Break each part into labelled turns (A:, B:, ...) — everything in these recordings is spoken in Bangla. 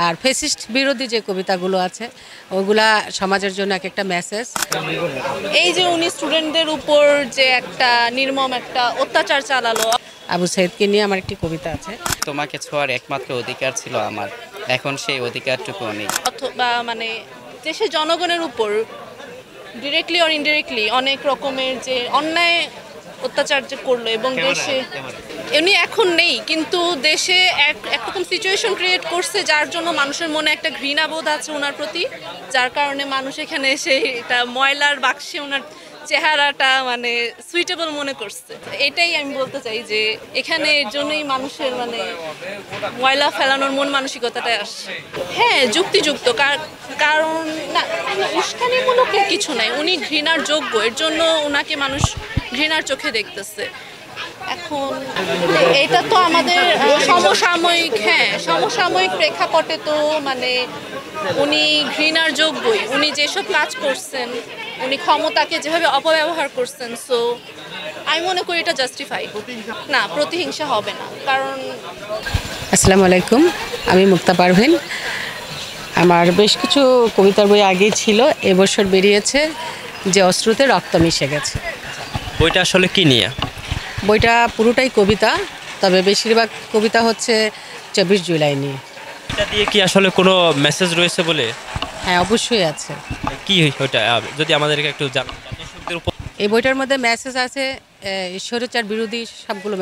A: আর ফেসিস্ট বিরোধী যে কবিতাগুলো আছে ওগুলা সমাজের জন্য এক একটা মেসেজ।
B: এই যে উনি স্টুডেন্টদের উপর যে একটা নির্মম একটা অত্যাচার চালালো।
A: আবু সাইদকে নিয়ে আমার একটি কবিতা আছে।
C: তোমাকে ছোঁয়ার একমাত্র অধিকার ছিল আমার, এখন সেই অধিকারটুকু নেই।
B: অথবা মানে দেশের জনগণের উপর ডিরেক্টলি অর ইনডিরেক্টলি অনেক রকমের যে অন্যায় অত্যাচার যে করলো এবং দেশে এমনি এখন নেই, কিন্তু দেশে একরকম সিচুয়েশন ক্রিয়েট করছে যার জন্য মানুষের মনে একটা ঘৃণাবোধ আছে ওনার প্রতি, যার কারণে মানুষ এখানে এসে এটা ময়লার বাক্সে ওনার চেহারাটা মানে সুইটেবল মনে করছে। এটাই আমি বলতে চাই যে এখানে এর জন্যই মানুষের মানে ময়লা ফেলানোর মন মানসিকতাটাই আসছে। হ্যাঁ, যুক্তিযুক্ত, কারণ না উস্কানিমূলক কিছু নাই, উনি ঘৃণার যোগ্য, এর জন্য ওনাকে মানুষ ঘৃণার চোখে দেখতেছে। এখন এটা তো আমাদের সমসাময়িক, হ্যাঁ সমসাময়িক প্রেক্ষাপটে তো মানে উনি ঘৃণার যোগ্যই, উনি যেসব কাজ করছেন, উনি ক্ষমতাকে যেভাবে অপব্যবহার করছেন, সো আমি মনে করি এটা জাস্টিফাই। না, প্রতিহিংসা হবে না, কারণ
A: আসসালামু আলাইকুম, আমি মুক্তা পারভিন। আমার বেশ কিছু কবিতার বই আগেই ছিল, এবছর বেরিয়েছে যে অশ্রুতে রক্ত মিশে গেছে।
D: বইটা আসলে কি নিয়ে?
A: বইটা পুরোটাই কবিতা, তবে বেশিরভাগ কবিতা হচ্ছে 24 জুলাই নিয়ে।
D: এটা দিয়ে কি আসলে কোনো মেসেজ রয়েছে বলে?
A: হ্যাঁ, অবশ্যই আছে।
D: কি ওইটা যদি আমাদেরকে একটু
A: এই বইটার মধ্যে মেসেজ আছে, স্বৈরাচার বিরোধী সবগুলো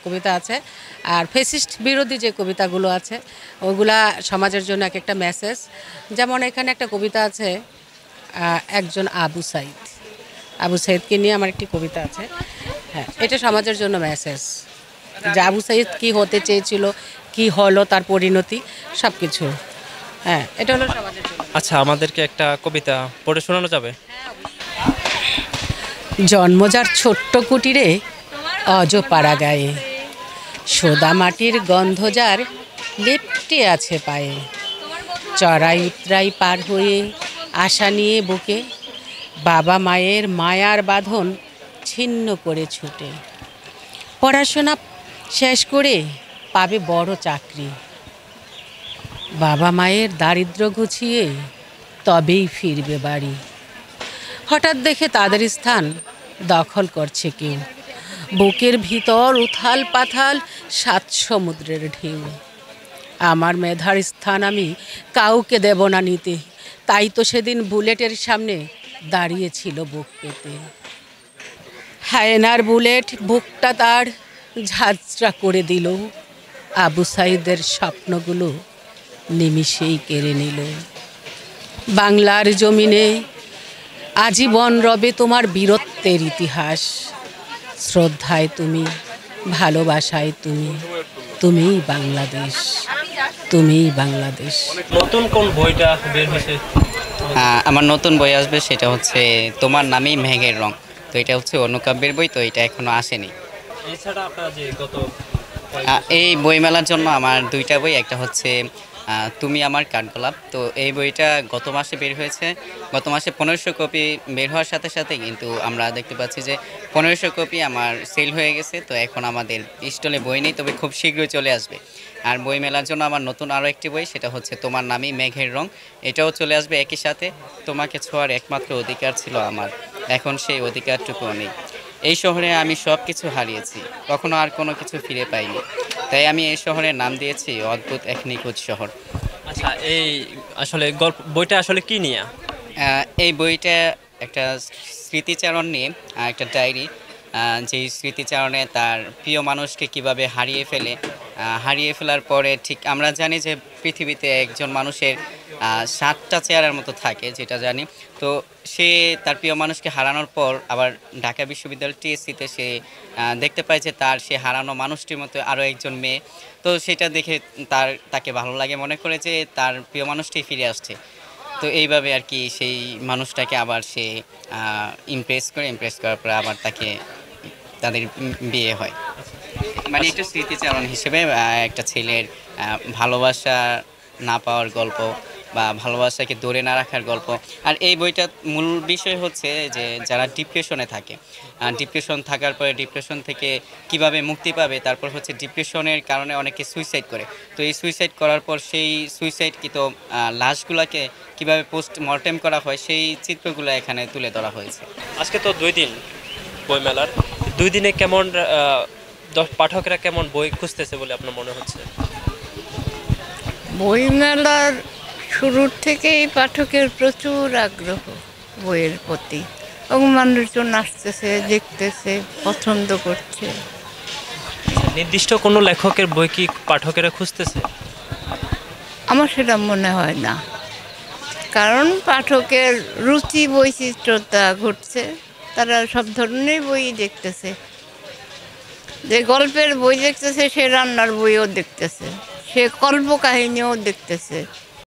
A: কবিতা আছে, আর ফেসিস্ট বিরোধী যে কবিতাগুলো আছে ওগুলা সমাজের জন্য এক একটা মেসেজ। যেমন এখানে একটা কবিতা আছে, একজন আবু সাইদ, আবু সাইদকে নিয়ে আমার একটি কবিতা আছে। হ্যাঁ, এটা সমাজের জন্য মেসেজ যে আবু সাইদ কী হতে চেয়েছিল, কি হলো, তার পরিণতি সব কিছু। হ্যাঁ, এটা হলো সমাজের জন্য।
D: আচ্ছা, আমাদেরকে একটা কবিতা পড়ে শোনানো যাবে?
A: জন্মজার ছোট্ট কুটিরে অজ পাড়া গায়ে, সোদা মাটির গন্ধ যার লেপ্টে আছে পায়ে, চড়াই উতরাই পার হয়ে আশা নিয়ে বুকে, বাবা মায়ের মায়ার বাঁধন ছিন্ন করে ছুটে, পড়াশোনা শেষ করে পাবে বড় চাকরি, বাবা মায়ের দারিদ্র্য ঘুচিয়ে তবেই ফিরবে বাড়ি। হঠাৎ দেখে তাদের স্থান দখল করছে কেউ, বুকের ভিতর উথাল পাথাল 7 সমুদ্রের ঢেউ। আমার মেধার স্থান আমি কাউকে দেব না নিতে, তাই তো সেদিন বুলেটের সামনে দাঁড়িয়েছিল বুক পেতে। হায়নার বুলেট বুকটা তার ঝাঁঝরা করে দিল, আবু সাইদের স্বপ্নগুলো নিমিষেই কেড়ে নিল। বাংলার জমিনে আজীবন রবে তোমার বীরত্বের ইতিহাস, শ্রদ্ধায় তুমি, ভালোবাসায় তুমি, তুমিই বাংলাদেশ, তুমিই বাংলাদেশ।
D: নতুন কোন বইটা বের হয়েছে?
C: আমার নতুন বই আসবে, সেটা হচ্ছে তোমার নামেই মেঘের রং। তো এটা হচ্ছে অনুকাব্যের বই, তো এটা এখনো আসেনি।
D: এছাড়া আপনারা যে
C: এই বইমেলার জন্য আমার 2টা বই, একটা হচ্ছে তুমি আমার কাঠগোলাপ। তো এই বইটা গত মাসে বের হয়েছে, গত মাসে 1500 কপি বের হওয়ার সাথে সাথে কিন্তু আমরা দেখতে পাচ্ছি যে 1500 কপি আমার সেল হয়ে গেছে। তো এখন আমাদের স্টলে বই নেই, তবে খুব শীঘ্রই চলে আসবে। আর বই মেলার জন্য আমার নতুন আরও একটি বই, সেটা হচ্ছে তোমার নামই মেঘের রং। এটাও চলে আসবে একই সাথে। তোমাকে ছোঁয়ার একমাত্র অধিকার ছিল আমার, এখন সেই অধিকারটুকু নেই। এই শহরে আমি সব কিছু হারিয়েছি, কখনো আর কোনো কিছু ফিরে পাইনি, তাই আমি এই শহরের নাম দিয়েছি অদ্ভুত এক নিখুঁত শহর।
D: আচ্ছা, এই আসলে বইটা আসলে কি নিয়ে?
C: এই বইটা একটা স্মৃতিচারণ নিয়ে, একটা ডায়েরি, যেই স্মৃতিচারণে তার প্রিয় মানুষকে কিভাবে হারিয়ে ফেলার পরে, ঠিক আমরা জানি যে পৃথিবীতে একজন মানুষের 7টা চেহারার মতো থাকে, যেটা জানি। তো সে তার প্রিয় মানুষকে হারানোর পর আবার ঢাকা বিশ্ববিদ্যালয় টিএসসিতে সে দেখতে পায় যে সে হারানো মানুষটির মতো আরও একজন মেয়ে। তো সেটা দেখে তাকে ভালো লাগে, মনে করে যে তার প্রিয় মানুষটি ফিরে আসছে। তো এইভাবে আর কি সেই মানুষটাকে আবার সে ইমপ্রেস করার পরে আবার তাদের বিয়ে হয়। মানে একটা স্মৃতিচারণ হিসেবে একটা ছেলের ভালোবাসা না পাওয়ার গল্প, বা ভালোবাসাকে ধরে না রাখার গল্প। আর এই বইটার মূল বিষয় হচ্ছে যে যারা ডিপ্রেশনে থাকে, ডিপ্রেশন থাকার পরে ডিপ্রেশন থেকে কিভাবে মুক্তি পাবে, তারপর হচ্ছে ডিপ্রেশনের কারণে অনেকে সুইসাইড করে। তো এই সুইসাইড করার পর সেই সুইসাইডকৃত লাশগুলোকে কিভাবে পোস্টমর্টেম করা হয় সেই চিত্রগুলো এখানে তুলে ধরা হয়েছে।
D: আজকে তো 2 দিন বইমেলার, 2 দিনে কেমন পাঠকেরা কেমন বই খুঁজতেছে বলে আপনার মনে হচ্ছে?
E: বইমেলার শুরুর থেকেই পাঠকের প্রচুর আগ্রহ বইয়ের প্রতি, এবং মানুষজন আসতেছে, দেখতেছে, পছন্দ করছে।
D: নির্দিষ্ট কোনো লেখকের বই কি পাঠকেরা খুঁজতেছে?
E: আমার সেটা মনে হয় না, কারণ পাঠকের রুচি বৈচিত্র্যতা ঘটছে, তারা সব ধরনের বই দেখতেছে। যে গল্পের বই দেখতেছে সে রান্নার বইও দেখতেছে, সে কল্পকাহিনীও দেখতেছে।